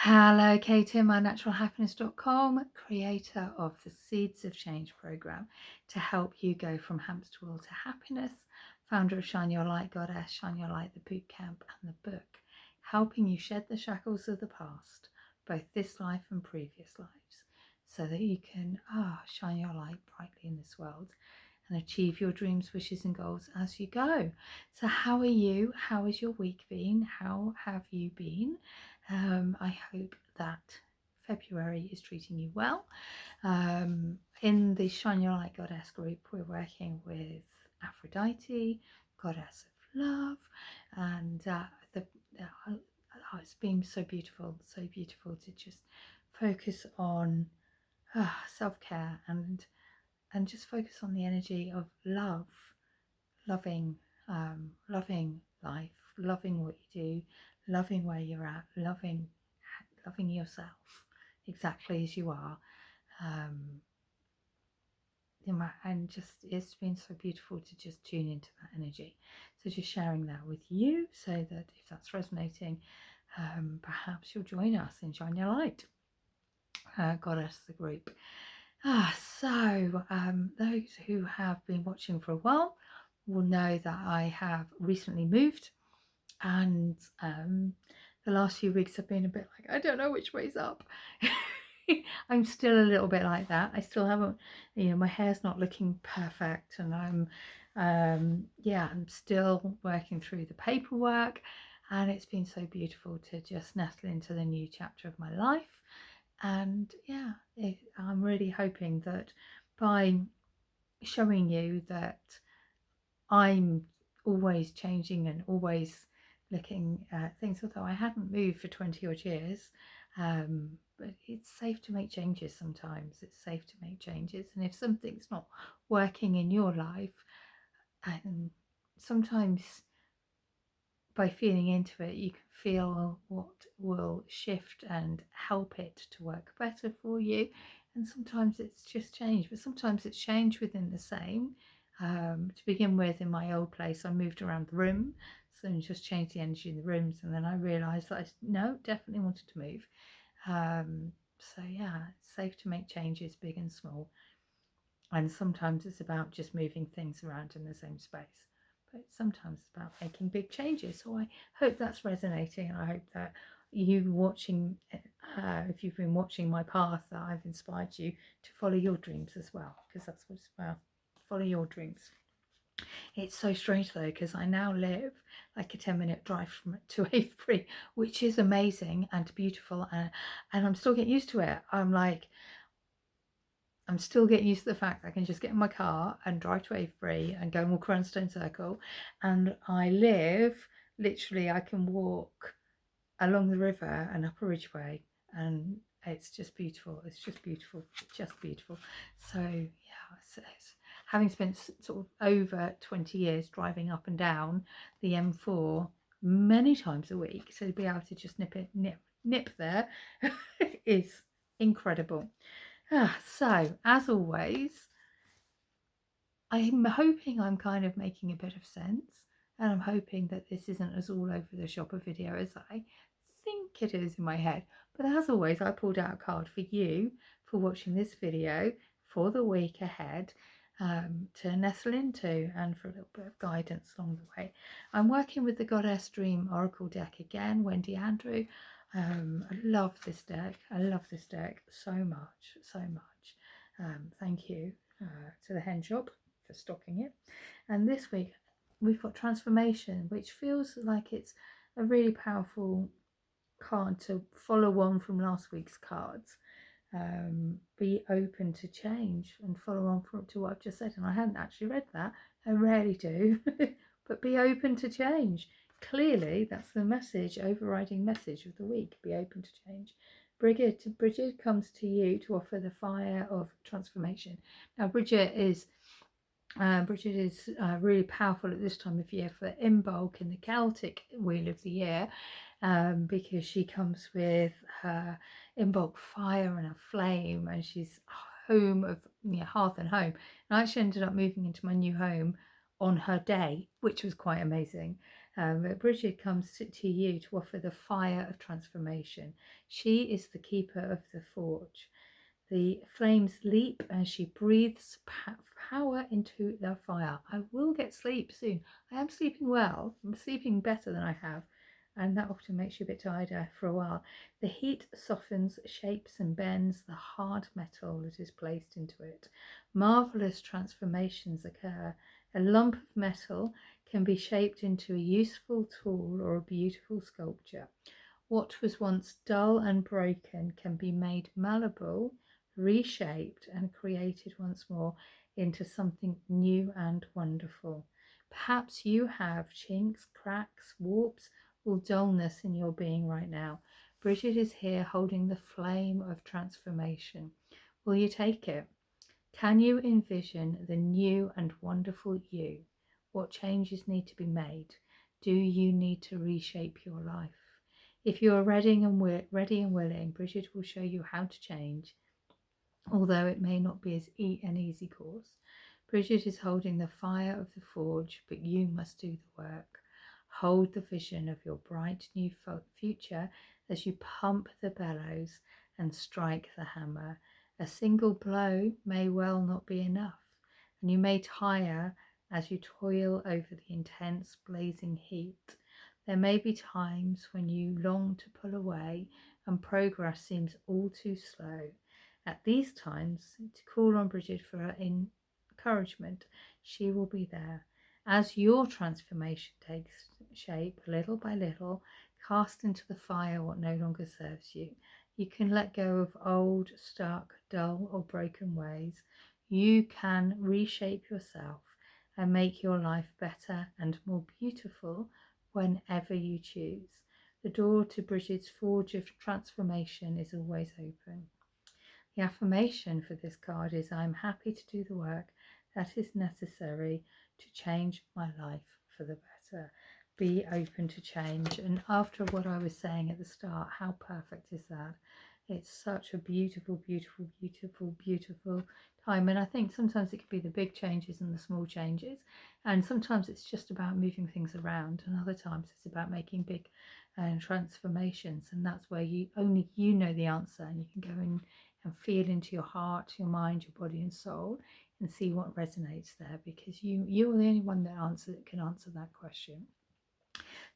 Hello, Katie, mynaturalhappiness.com, creator of the Seeds of Change program to help you go from hamster wheel to happiness, founder of Shine Your Light Goddess, Shine Your Light, the bootcamp and the book, helping you shed the shackles of the past, both this life and previous lives, so that you can shine your light brightly in this world and achieve your dreams, wishes and goals as you go. So how are you? How has your week been? How have you been? I hope that February is treating you well. In the Shine Your Light Goddess group, we're working with Aphrodite, goddess of love, and it's been so beautiful to just focus on self-care and just focus on the energy of love, loving life, loving what you do, loving where you're at, loving yourself exactly as you are. And just it's been so beautiful to just tune into that energy. So just sharing that with you, so that if that's resonating, perhaps you'll join us in Shine Your Light Goddess, the group. So those who have been watching for a while will know that I have recently moved, and the last few weeks have been a bit like, I don't know which way's up. I'm still a little bit like that. I still haven't, my hair's not looking perfect, and I'm still working through the paperwork, and it's been so beautiful to just nestle into the new chapter of my life. And I'm really hoping that by showing you that I'm always changing and always looking at things, although I hadn't moved for 20 odd years, but it's safe to make changes sometimes. It's safe to make changes, and if something's not working in your life, and sometimes by feeling into it, you can feel what will shift and help it to work better for you. And sometimes it's just change, but sometimes it's change within the same. To begin with, in my old place, I moved around the room, so I just changed the energy in the rooms, and then I realised that definitely wanted to move. So yeah, it's safe to make changes, big and small. And sometimes it's about just moving things around in the same space, but sometimes it's about making big changes. So I hope that's resonating, and I hope that you watching, if you've been watching my path, that I've inspired you to follow your dreams as well, because that's what it's about. Follow your dreams. It's so strange though, because I now live like a 10-minute drive to Avebury, which is amazing and beautiful, and I'm still getting used to it. I'm still getting used to the fact that I can just get in my car and drive to Avebury and go and walk around Stone Circle. And I live, literally, I can walk along the river and up a ridgeway, and it's just beautiful. It's just beautiful, just beautiful. So yeah, it's having spent sort of over 20 years driving up and down the M4 many times a week, so to be able to just nip there is incredible. So, as always, I'm hoping I'm kind of making a bit of sense, and I'm hoping that this isn't as all over the shop a video as I think it is in my head. But as always, I pulled out a card for you for watching this video for the week ahead, to nestle into, and for a little bit of guidance along the way. I'm working with the Goddess Dream Oracle deck again, Wendy Andrew. I love this deck. I love this deck so much, so much. Thank you to the Hen Shop for stocking it. And this week we've got Transformation, which feels like it's a really powerful card to follow on from last week's cards. Be open to change, and follow on to what I've just said. And I hadn't actually read that. I rarely do. But be open to change. Clearly, that's the message, overriding message of the week. Be open to change. Brigid comes to you to offer the fire of transformation. Now, Brigid is really powerful at this time of year for Imbolc in the Celtic Wheel of the Year, because she comes with her Imbolc fire and a flame, and she's home of hearth and home. And I actually ended up moving into my new home on her day, which was quite amazing. But Brigid comes to you to offer the fire of transformation. She is the keeper of the forge. The flames leap as she breathes power into the fire. I will get sleep soon. I am sleeping well. I'm sleeping better than I have, and that often makes you a bit tired for a while. The heat softens, shapes, and bends the hard metal that is placed into it. Marvelous transformations occur. A lump of metal can be shaped into a useful tool or a beautiful sculpture. What was once dull and broken can be made malleable, reshaped, and created once more into something new and wonderful. Perhaps you have chinks, cracks, warps, or dullness in your being right now. Brigid is here holding the flame of transformation. Will you take it? Can you envision the new and wonderful you? What changes need to be made? Do you need to reshape your life? If you are ready and willing, Brigid will show you how to change, although it may not be an easy course. Brigid is holding the fire of the forge, but you must do the work. Hold the vision of your bright new future as you pump the bellows and strike the hammer. A single blow may well not be enough, and you may tire as you toil over the intense blazing heat. There may be times when you long to pull away and progress seems all too slow. At these times, to call on Brigid for her encouragement, she will be there. As your transformation takes shape, little by little, cast into the fire what no longer serves you. You can let go of old, stuck, dull, or broken ways. You can reshape yourself and make your life better and more beautiful whenever you choose. The door to Brigid's forge of transformation is always open. The affirmation for this card is I am happy to do the work that is necessary to change my life for the better. Be open to change. And after what I was saying at the start, how perfect is that? It's such a beautiful, beautiful, beautiful, beautiful time. And I think sometimes it could be the big changes and the small changes. And sometimes it's just about moving things around. And other times it's about making big transformations. And that's where only you know the answer. And you can go in and feel into your heart, your mind, your body and soul and see what resonates there, because you're the only one that can answer that question.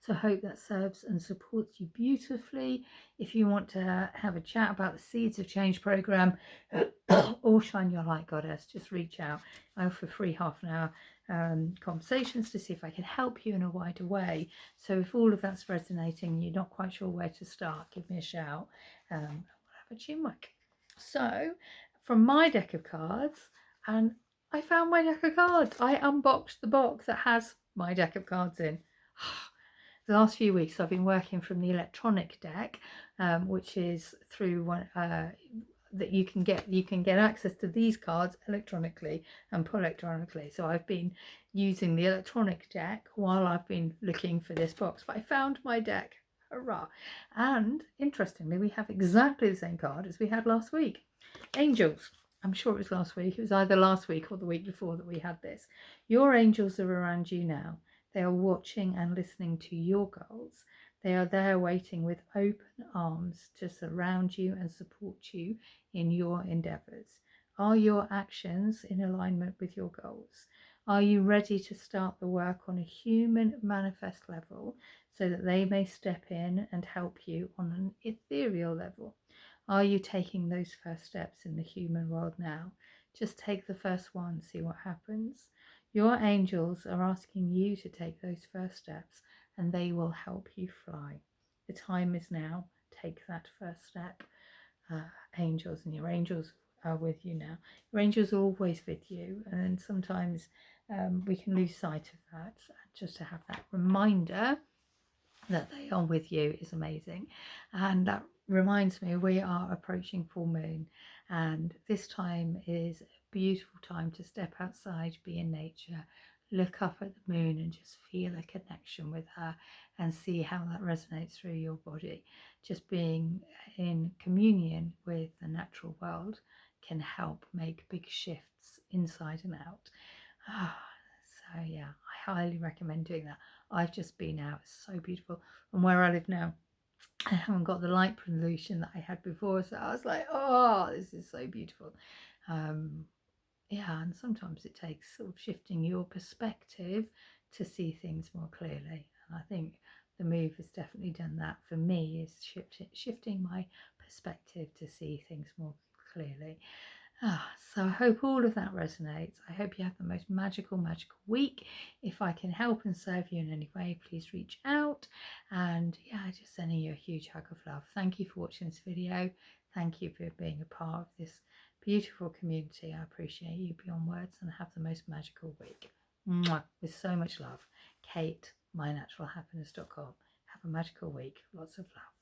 So I hope that serves and supports you beautifully. If you want to have a chat about the Seeds of Change program or Shine Your Light Goddess, just reach out. I offer free half an hour conversations to see if I can help you in a wider way. So if all of that's resonating and you're not quite sure where to start, give me a shout. We'll have a chin mic. So from my deck of cards, and I found my deck of cards. I unboxed the box that has my deck of cards in. The last few weeks I've been working from the electronic deck, which is through one that you can get access to these cards electronically and pull electronically. So I've been using the electronic deck while I've been looking for this box, but I found my deck. Hurrah! And interestingly, we have exactly the same card as we had last week. Angels. I'm sure it was last week. It was either last week or the week before that we had this. Your angels are around you now. They are watching and listening to your goals. They are there waiting with open arms to surround you and support you in your endeavours. Are your actions in alignment with your goals? Are you ready to start the work on a human manifest level so that they may step in and help you on an ethereal level? Are you taking those first steps in the human world now? Just take the first one, see what happens. Your angels are asking you to take those first steps and they will help you fly. The time is now. Take that first step. Angels, and your angels are with you now. Your angels are always with you, and sometimes we can lose sight of that. Just to have that reminder that they are with you is amazing. And that reminds me, we are approaching full moon, and this time is a beautiful time to step outside, be in nature, look up at the moon and just feel a connection with her and see how that resonates through your body. Just being in communion with the natural world can help make big shifts inside and out. So yeah, I highly recommend doing that. I've just been out. It's so beautiful. And where I live now, I haven't got the light pollution that I had before, so I was like, oh, this is so beautiful. Yeah, and sometimes it takes sort of shifting your perspective to see things more clearly. And I think the move has definitely done that for me, is shifting my perspective to see things more clearly. So I hope all of that resonates. I hope you have the most magical week. If I can help and serve you in any way, please reach out. And yeah, just sending you a huge hug of love. Thank you for watching this video. Thank you for being a part of this beautiful community. I appreciate you beyond words, and have the most magical week. Mwah, with so much love. Kate, mynaturalhappiness.com. Have a magical week. Lots of love.